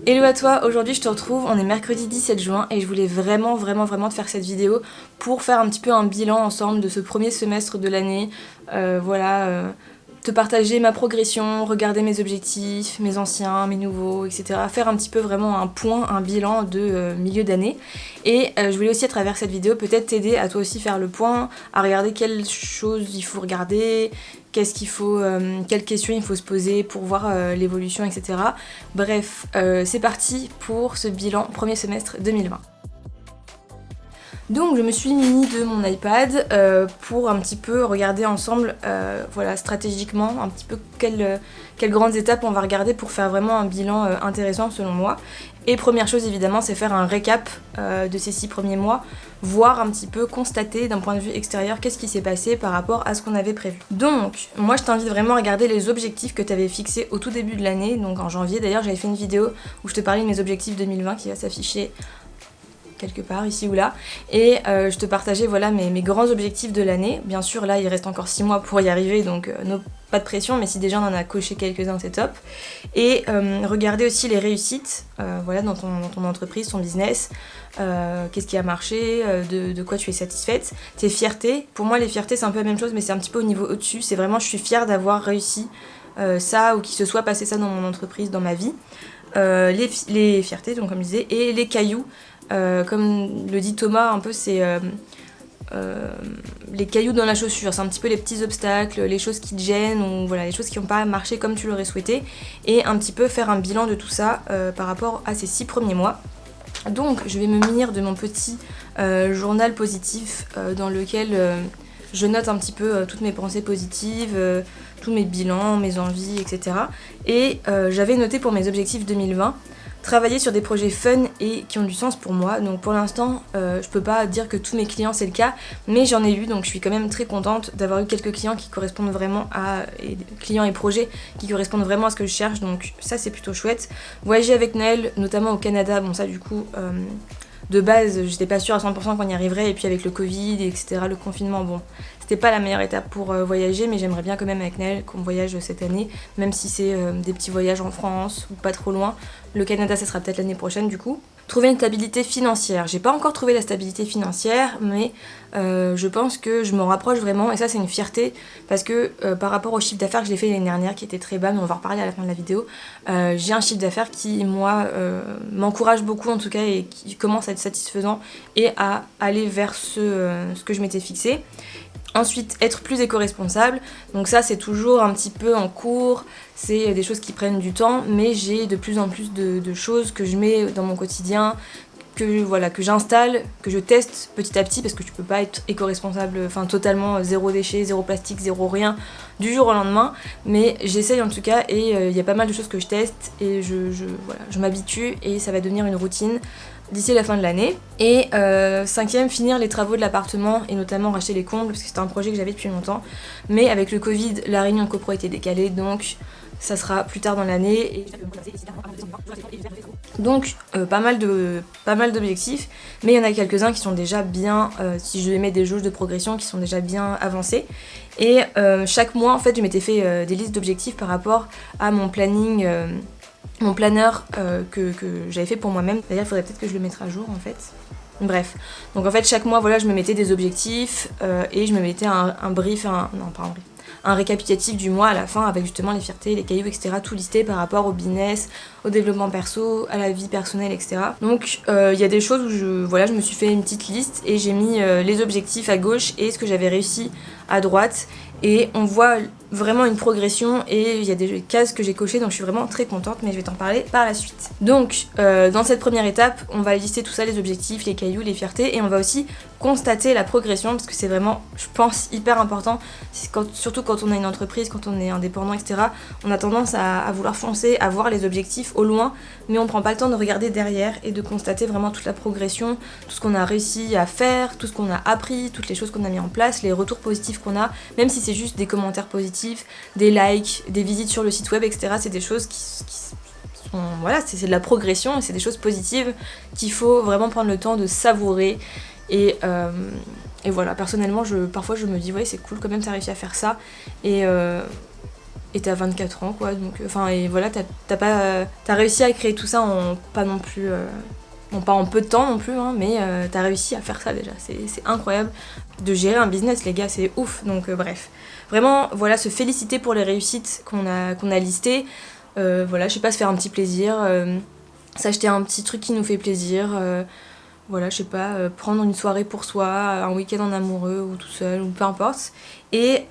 Hello à toi, aujourd'hui je te retrouve, on est mercredi 17 juin et je voulais vraiment te faire cette vidéo pour faire un petit peu un bilan ensemble de ce premier semestre de l'année, te partager ma progression, regarder mes objectifs, mes anciens, mes nouveaux, etc. Faire un petit peu vraiment un point, un bilan de milieu d'année. Et je voulais aussi à travers cette vidéo peut-être t'aider à toi aussi faire le point, à regarder quelles choses il faut regarder, qu'est-ce qu'il faut, quelles questions il faut se poser pour voir l'évolution, etc. Bref, c'est parti pour ce bilan premier semestre 2020. Donc je me suis munie de mon iPad pour un petit peu regarder ensemble, stratégiquement, un petit peu quelles grandes étapes on va regarder pour faire vraiment un bilan intéressant selon moi. Et première chose évidemment, c'est faire un récap de ces 6 premiers mois, voir un petit peu, constater d'un point de vue extérieur qu'est-ce qui s'est passé par rapport à ce qu'on avait prévu. Donc moi je t'invite vraiment à regarder les objectifs que tu avais fixés au tout début de l'année, donc en janvier. D'ailleurs j'avais fait une vidéo où je te parlais de mes objectifs 2020 qui va s'afficher quelque part ici ou là, et je te partageais voilà mes grands objectifs de l'année. Bien sûr là il reste encore 6 mois pour y arriver, donc pas de pression, mais si déjà on en a coché quelques-uns c'est top. Et regarder aussi les réussites dans ton entreprise, ton business, qu'est-ce qui a marché, de quoi tu es satisfaite, tes fiertés. Pour moi les fiertés c'est un peu la même chose, mais c'est un petit peu au niveau au-dessus, c'est vraiment je suis fière d'avoir réussi ça, ou qu'il se soit passé ça dans mon entreprise, dans ma vie. Les fiertés, donc comme je disais, et les cailloux, comme le dit Thomas un peu, c'est les cailloux dans la chaussure, c'est un petit peu les petits obstacles, les choses qui te gênent, ou voilà, les choses qui n'ont pas marché comme tu l'aurais souhaité, et un petit peu faire un bilan de tout ça par rapport à ces 6 premiers mois. Donc je vais me munir de mon petit journal positif dans lequel je note un petit peu toutes mes pensées positives, tous mes bilans, mes envies, etc. Et j'avais noté pour mes objectifs 2020, travailler sur des projets fun et qui ont du sens pour moi. Donc pour l'instant, je peux pas dire que tous mes clients c'est le cas, mais j'en ai eu, donc je suis quand même très contente d'avoir eu quelques clients qui correspondent vraiment clients et projets qui correspondent vraiment à ce que je cherche, donc ça c'est plutôt chouette. Voyager avec Noël, notamment au Canada, bon ça du coup... de base, j'étais pas sûre à 100% qu'on y arriverait, et puis avec le Covid, etc., le confinement, bon, c'était pas la meilleure étape pour voyager, mais j'aimerais bien quand même avec Nel qu'on voyage cette année, même si c'est des petits voyages en France ou pas trop loin. Le Canada, ça sera peut-être l'année prochaine du coup. Trouver une stabilité financière. J'ai pas encore trouvé la stabilité financière, mais je pense que je m'en rapproche vraiment, et ça c'est une fierté, parce que par rapport au chiffre d'affaires que je l'ai fait l'année dernière, qui était très bas, mais on va en reparler à la fin de la vidéo, j'ai un chiffre d'affaires qui, moi, m'encourage beaucoup en tout cas, et qui commence à être satisfaisant, et à aller vers ce que je m'étais fixé. Ensuite, être plus éco-responsable, donc ça c'est toujours un petit peu en cours, c'est des choses qui prennent du temps, mais j'ai de plus en plus de choses que je mets dans mon quotidien, que j'installe, que je teste petit à petit, parce que tu peux pas être éco-responsable, enfin totalement zéro déchet, zéro plastique, zéro rien du jour au lendemain, mais j'essaye en tout cas, et il y a pas mal de choses que je teste, et je m'habitue, et ça va devenir une routine d'ici la fin de l'année. Et 5e, finir les travaux de l'appartement, et notamment racheter les combles, parce que c'était un projet que j'avais depuis longtemps, mais avec le Covid, la réunion de copro a été décalée, donc ça sera plus tard dans l'année. Donc pas mal d'objectifs, mais il y en a quelques-uns qui sont déjà bien, si je mets des jauges de progression, qui sont déjà bien avancés. Et chaque mois en fait je m'étais fait des listes d'objectifs par rapport à mon planning, mon planeur que j'avais fait pour moi-même. D'ailleurs il faudrait peut-être que je le mette à jour en fait. Bref, donc en fait chaque mois voilà je me mettais des objectifs et je me mettais un récapitulatif du mois à la fin, avec justement les fiertés, les cailloux, etc. tout listé par rapport au business, au développement perso, à la vie personnelle, etc. Donc il y a des choses où je me suis fait une petite liste, et j'ai mis les objectifs à gauche et ce que j'avais réussi à droite, et on voit vraiment une progression, et il y a des cases que j'ai cochées, donc je suis vraiment très contente, mais je vais t'en parler par la suite. Donc dans cette première étape, on va lister tout ça, les objectifs, les cailloux, les fiertés, et on va aussi constater la progression, parce que c'est vraiment, je pense, hyper important, surtout quand on a une entreprise, quand on est indépendant, etc. On a tendance à vouloir foncer, à voir les objectifs au loin, mais on prend pas le temps de regarder derrière et de constater vraiment toute la progression, tout ce qu'on a réussi à faire, tout ce qu'on a appris, toutes les choses qu'on a mis en place, les retours positifs qu'on a, même si c'est juste des commentaires positifs, des likes, des visites sur le site web, etc. C'est des choses qui sont, voilà, c'est de la progression, et c'est des choses positives qu'il faut vraiment prendre le temps de savourer. Et voilà, personnellement, parfois je me dis ouais c'est cool quand même, t'as réussi à faire ça, et et t'as 24 ans quoi, donc enfin et voilà, t'as réussi à créer tout ça en pas non plus bon, pas en peu de temps non plus, hein, mais t'as réussi à faire ça déjà, c'est incroyable de gérer un business les gars, c'est ouf, donc bref. Vraiment, voilà, se féliciter pour les réussites qu'on a listées, voilà, je sais pas, se faire un petit plaisir, s'acheter un petit truc qui nous fait plaisir, voilà, je sais pas, prendre une soirée pour soi, un week-end en amoureux ou tout seul, ou peu importe, et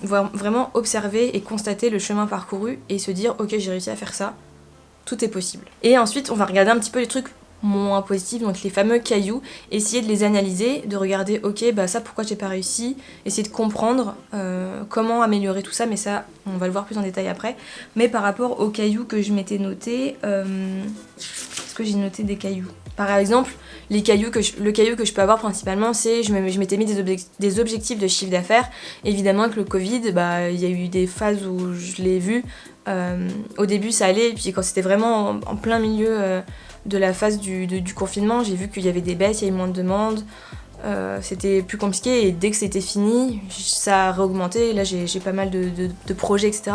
vraiment observer et constater le chemin parcouru et se dire ok, j'ai réussi à faire ça, tout est possible. Et ensuite on va regarder un petit peu les trucs moins positifs, donc les fameux cailloux, essayer de les analyser, de regarder ok, bah ça pourquoi j'ai pas réussi, essayer de comprendre comment améliorer tout ça, mais ça on va le voir plus en détail après. Mais par rapport aux cailloux que je m'étais noté, est-ce que j'ai noté des cailloux? Par exemple, le caillou que je peux avoir principalement, c'est je m'étais mis des objectifs de chiffre d'affaires. Évidemment que le Covid, bah il y a eu des phases où je l'ai vu. Au début ça allait, et puis quand c'était vraiment en plein milieu de la phase du confinement, j'ai vu qu'il y avait des baisses, il y avait moins de demandes. C'était plus compliqué et dès que c'était fini, ça a réaugmenté. Là j'ai pas mal de projets, etc.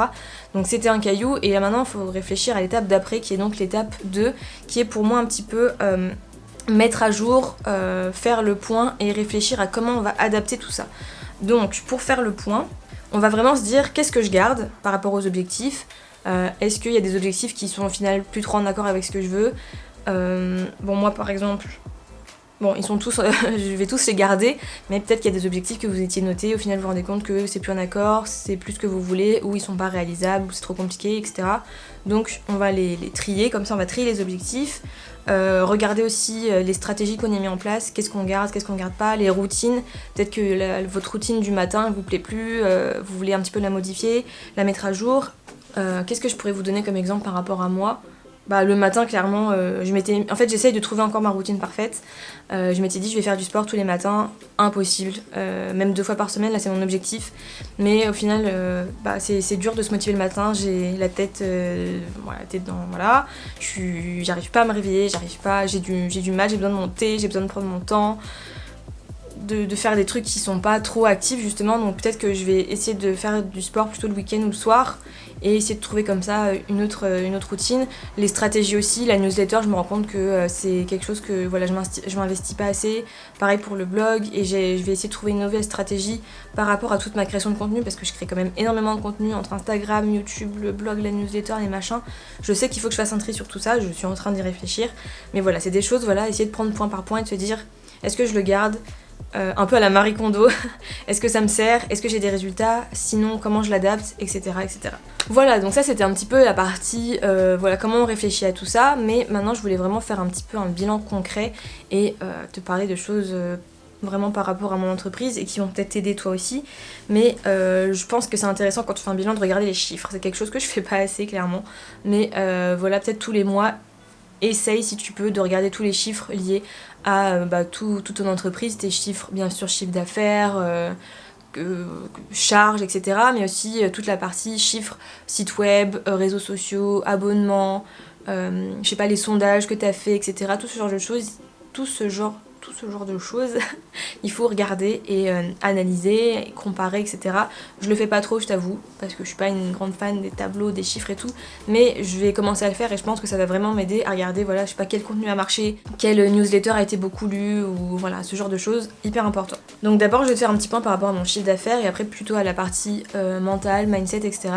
Donc c'était un caillou, et là maintenant il faut réfléchir à l'étape d'après qui est donc l'étape 2, qui est pour moi un petit peu mettre à jour, faire le point et réfléchir à comment on va adapter tout ça. Donc pour faire le point, on va vraiment se dire qu'est-ce que je garde par rapport aux objectifs, est-ce qu'il y a des objectifs qui sont au final plus trop en accord avec ce que je veux. Bon moi par exemple, bon, ils sont tous, je vais tous les garder, mais peut-être qu'il y a des objectifs que vous étiez notés, au final vous vous rendez compte que c'est plus en accord, c'est plus ce que vous voulez, ou ils sont pas réalisables, ou c'est trop compliqué, etc. Donc on va les trier, comme ça on va trier les objectifs. Regardez aussi les stratégies qu'on a mis en place, qu'est-ce qu'on garde pas, les routines, peut-être que votre routine du matin ne vous plaît plus, vous voulez un petit peu la modifier, la mettre à jour. Qu'est-ce que je pourrais vous donner comme exemple par rapport à moi ? Bah, le matin, clairement, en fait, j'essaye de trouver encore ma routine parfaite. Je m'étais dit, je vais faire du sport tous les matins. Impossible. Même 2 fois par semaine, là, c'est mon objectif. Mais au final, bah, c'est dur de se motiver le matin. J'ai la tête, voilà. J'arrive pas à me réveiller, j'ai du mal, j'ai besoin de mon thé, j'ai besoin de prendre mon temps. De faire des trucs qui sont pas trop actifs justement, donc peut-être que je vais essayer de faire du sport plutôt le week-end ou le soir et essayer de trouver comme ça une autre routine. Les stratégies aussi, la newsletter, je me rends compte que c'est quelque chose que voilà, je m'investis pas assez, pareil pour le blog, et je vais essayer de trouver une nouvelle stratégie par rapport à toute ma création de contenu, parce que je crée quand même énormément de contenu entre Instagram, YouTube, le blog, la newsletter, les machins. Je sais qu'il faut que je fasse un tri sur tout ça, je suis en train d'y réfléchir, mais voilà, c'est des choses, voilà, essayer de prendre point par point et de se dire est-ce que je le garde un peu à la Marie Kondo, est-ce que ça me sert, est-ce que j'ai des résultats, sinon comment je l'adapte, etc., etc. Voilà, donc ça c'était un petit peu la partie, voilà, comment on réfléchit à tout ça, mais maintenant je voulais vraiment faire un petit peu un bilan concret et te parler de choses vraiment par rapport à mon entreprise et qui vont peut-être t'aider toi aussi, mais je pense que c'est intéressant quand tu fais un bilan de regarder les chiffres, c'est quelque chose que je fais pas assez clairement, mais voilà, peut-être tous les mois, essaye si tu peux de regarder tous les chiffres liés à toute ton entreprise, tes chiffres, bien sûr chiffre d'affaires, charges, etc. Mais aussi toute la partie chiffres, site web, réseaux sociaux, abonnements, je sais pas, les sondages que tu as fait, etc. Tout ce genre de choses, il faut regarder et analyser, comparer, etc. Je le fais pas trop, je t'avoue, parce que je suis pas une grande fan des tableaux, des chiffres et tout, mais je vais commencer à le faire et je pense que ça va vraiment m'aider à regarder, voilà, je sais pas quel contenu a marché, quel newsletter a été beaucoup lu, ou voilà, ce genre de choses, hyper important. Donc d'abord, je vais te faire un petit point par rapport à mon chiffre d'affaires et après plutôt à la partie mentale, mindset, etc.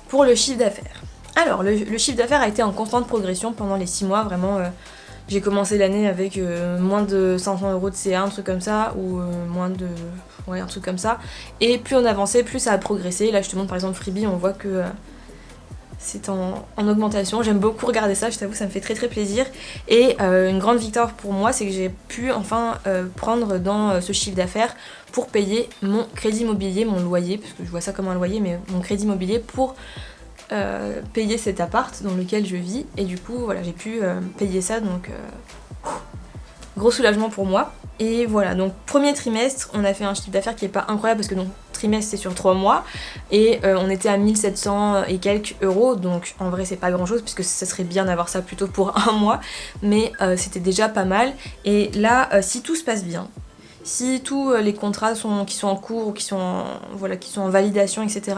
Pour le chiffre d'affaires. Alors, le chiffre d'affaires a été en constante progression pendant les 6 mois, vraiment. J'ai commencé l'année avec moins de 500 € de CA, un truc comme ça, ou moins de... ouais, un truc comme ça. Et plus on avançait, plus ça a progressé. Là, je te montre par exemple Freebie, on voit que c'est en augmentation. J'aime beaucoup regarder ça, je t'avoue, ça me fait très très plaisir. Et une grande victoire pour moi, c'est que j'ai pu enfin prendre dans ce chiffre d'affaires pour payer mon crédit immobilier, mon loyer, parce que je vois ça comme un loyer, mais mon crédit immobilier pour... payer cet appart dans lequel je vis, et du coup voilà, j'ai pu payer ça, donc gros soulagement pour moi. Et voilà, donc premier trimestre on a fait un chiffre d'affaires qui est pas incroyable parce que donc trimestre c'est sur 3 mois et on était à 1700 et quelques euros, donc en vrai c'est pas grand chose puisque ça serait bien d'avoir ça plutôt pour un mois, mais c'était déjà pas mal. Et là si tout se passe bien, Si tous les contrats qui sont en cours ou qui sont en validation, etc.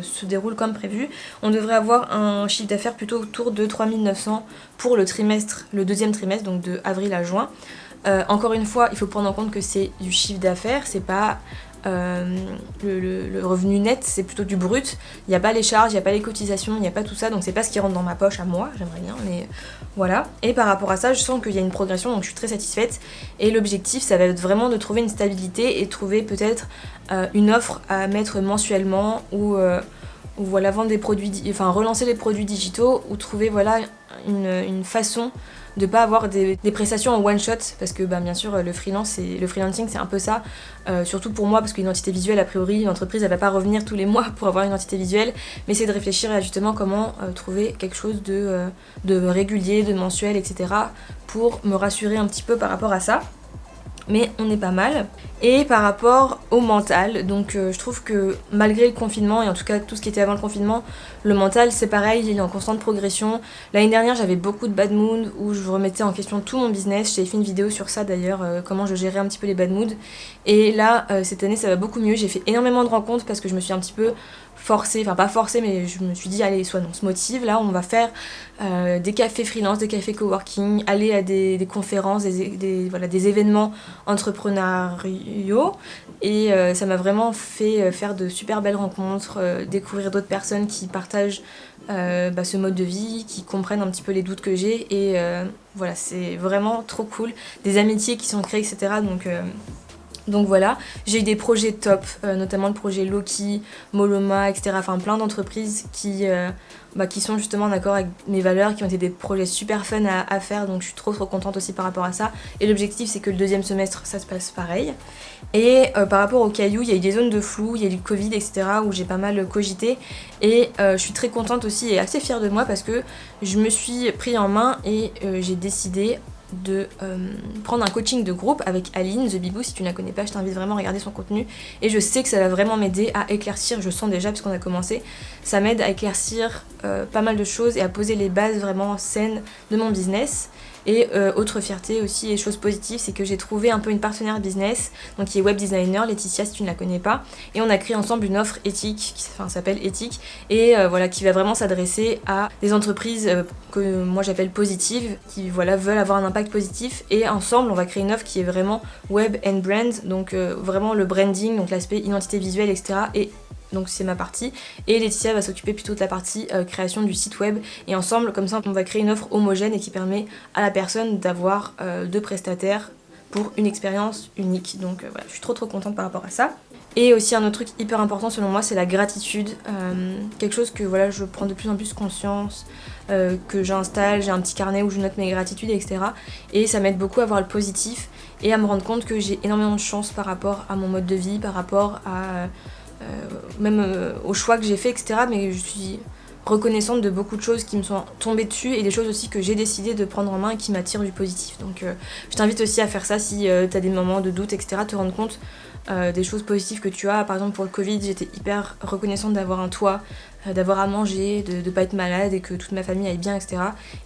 Se déroulent comme prévu, on devrait avoir un chiffre d'affaires plutôt autour de 3900 pour le deuxième trimestre, donc de avril à juin. Encore une fois, il faut prendre en compte que c'est du chiffre d'affaires, c'est pas le revenu net, c'est plutôt du brut. Il n'y a pas les charges, il n'y a pas les cotisations, il n'y a pas tout ça, donc c'est pas ce qui rentre dans ma poche à moi, j'aimerais bien, mais voilà. Et par rapport à ça, je sens qu'il y a une progression, donc je suis très satisfaite. Et l'objectif, ça va être vraiment de trouver une stabilité et trouver peut-être une offre à mettre mensuellement ou voilà, vendre des produits, enfin relancer les produits digitaux ou trouver voilà une façon de pas avoir des prestations en one shot, parce que bien sûr le freelancing c'est un peu ça, surtout pour moi, parce qu'une identité visuelle, a priori une entreprise elle va pas revenir tous les mois pour avoir une identité visuelle, mais c'est de réfléchir à justement comment trouver quelque chose de régulier, de mensuel, etc. pour me rassurer un petit peu par rapport à ça. Mais on est pas mal. Et par rapport au mental, donc je trouve que malgré le confinement, et en tout cas tout ce qui était avant le confinement, le mental c'est pareil, il est en constante progression. L'année dernière j'avais beaucoup de bad mood où je remettais en question tout mon business, j'ai fait une vidéo sur ça d'ailleurs, comment je gérais un petit peu les bad moods. Et là cette année ça va beaucoup mieux, j'ai fait énormément de rencontres parce que je me suis un petit peu forcée, enfin pas forcée, mais je me suis dit allez, soit on se motive, là on va faire des cafés freelance, des cafés coworking, aller à des conférences, des événements entrepreneuriaux, et ça m'a vraiment fait faire de super belles rencontres, découvrir d'autres personnes qui partagent ce mode de vie, qui comprennent un petit peu les doutes que j'ai, et voilà, c'est vraiment trop cool, des amitiés qui sont créées, etc. Donc voilà, j'ai eu des projets top, notamment le projet Loki, Moloma, etc. Enfin plein d'entreprises qui sont justement en accord avec mes valeurs, qui ont été des projets super fun à faire, donc je suis trop contente aussi par rapport à ça. Et l'objectif c'est que le deuxième semestre ça se passe pareil. Et par rapport aux cailloux, il y a eu des zones de flou, il y a eu le Covid, etc. où j'ai pas mal cogité. Et je suis très contente aussi et assez fière de moi parce que je me suis pris en main et j'ai décidé de prendre un coaching de groupe avec Aline The Bibou. Si tu ne la connais pas, je t'invite vraiment à regarder son contenu, et je sais que ça va vraiment m'aider à éclaircir, je sens déjà puisqu'on a commencé, ça m'aide à éclaircir pas mal de choses et à poser les bases vraiment saines de mon business. Et autre fierté aussi et chose positive, c'est que j'ai trouvé un peu une partenaire business, donc qui est web designer, Laetitia si tu ne la connais pas, et on a créé ensemble une offre éthique, qui s'appelle Éthique, et voilà, qui va vraiment s'adresser à des entreprises que moi j'appelle positives, qui voilà, veulent avoir un impact positif, et ensemble on va créer une offre qui est vraiment web and brand, donc vraiment le branding, donc l'aspect identité visuelle, etc. Et donc c'est ma partie, et Laetitia va s'occuper plutôt de la partie création du site web, et ensemble comme ça on va créer une offre homogène et qui permet à la personne d'avoir deux prestataires pour une expérience unique. Donc voilà, je suis trop contente par rapport à ça. Et aussi un autre truc hyper important selon moi, c'est la gratitude, quelque chose que voilà, je prends de plus en plus conscience, que j'installe, j'ai un petit carnet où je note mes gratitudes, etc. Et ça m'aide beaucoup à voir le positif et à me rendre compte que j'ai énormément de chance par rapport à mon mode de vie, par rapport à même aux choix que j'ai fait, etc. Mais je suis reconnaissante de beaucoup de choses qui me sont tombées dessus, et des choses aussi que j'ai décidé de prendre en main et qui m'attirent du positif. Donc je t'invite aussi à faire ça si t'as des moments de doute, etc. Te rendre compte des choses positives que tu as. Par exemple pour le Covid, j'étais hyper reconnaissante d'avoir un toit, d'avoir à manger, de pas être malade et que toute ma famille aille bien, etc.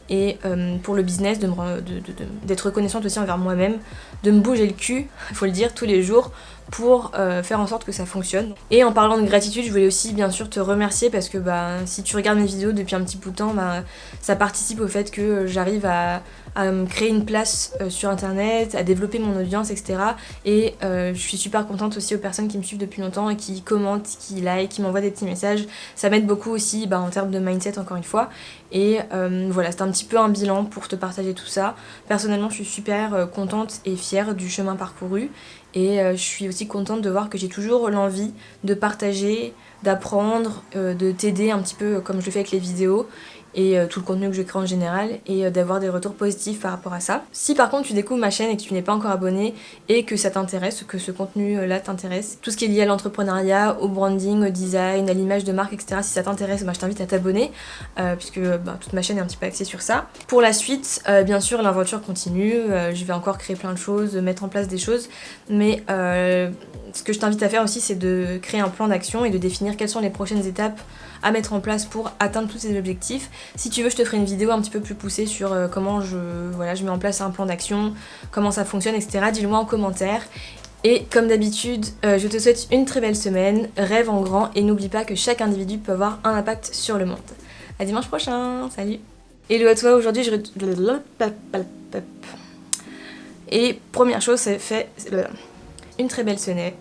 Et pour le business, d'être reconnaissante aussi envers moi-même, de me bouger le cul, il faut le dire, tous les jours pour faire en sorte que ça fonctionne. Et en parlant de gratitude, je voulais aussi bien sûr te remercier parce que si tu regardes mes vidéos depuis un petit bout de temps, ça participe au fait que j'arrive à me créer une place sur internet, à développer mon audience, etc. Et je suis super contente aussi aux personnes qui me suivent depuis longtemps et qui commentent, qui like, qui m'envoient des petits messages. Ça m'aide beaucoup aussi en termes de mindset, encore une fois. Et voilà, c'est un petit peu un bilan pour te partager tout ça. Personnellement, je suis super contente et fière du chemin parcouru. Et je suis aussi contente de voir que j'ai toujours l'envie de partager, d'apprendre, de t'aider un petit peu comme je le fais avec les vidéos et tout le contenu que je crée en général, et d'avoir des retours positifs par rapport à ça. Si par contre tu découvres ma chaîne et que tu n'es pas encore abonné et que ça t'intéresse, que ce contenu là t'intéresse, tout ce qui est lié à l'entrepreneuriat, au branding, au design, à l'image de marque, etc. Si ça t'intéresse, je t'invite à t'abonner puisque toute ma chaîne est un petit peu axée sur ça. Pour la suite, bien sûr l'aventure continue, je vais encore créer plein de choses, mettre en place des choses, mais ce que je t'invite à faire aussi, c'est de créer un plan d'action et de définir quelles sont les prochaines étapes à mettre en place pour atteindre tous ces objectifs. Si tu veux, je te ferai une vidéo un petit peu plus poussée sur comment je mets en place un plan d'action, comment ça fonctionne, etc. Dis-le moi en commentaire. Et comme d'habitude, je te souhaite une très belle semaine, rêve en grand et n'oublie pas que chaque individu peut avoir un impact sur le monde. À dimanche prochain, salut. Hello à toi, aujourd'hui je... Et première chose, c'est fait une très belle semaine.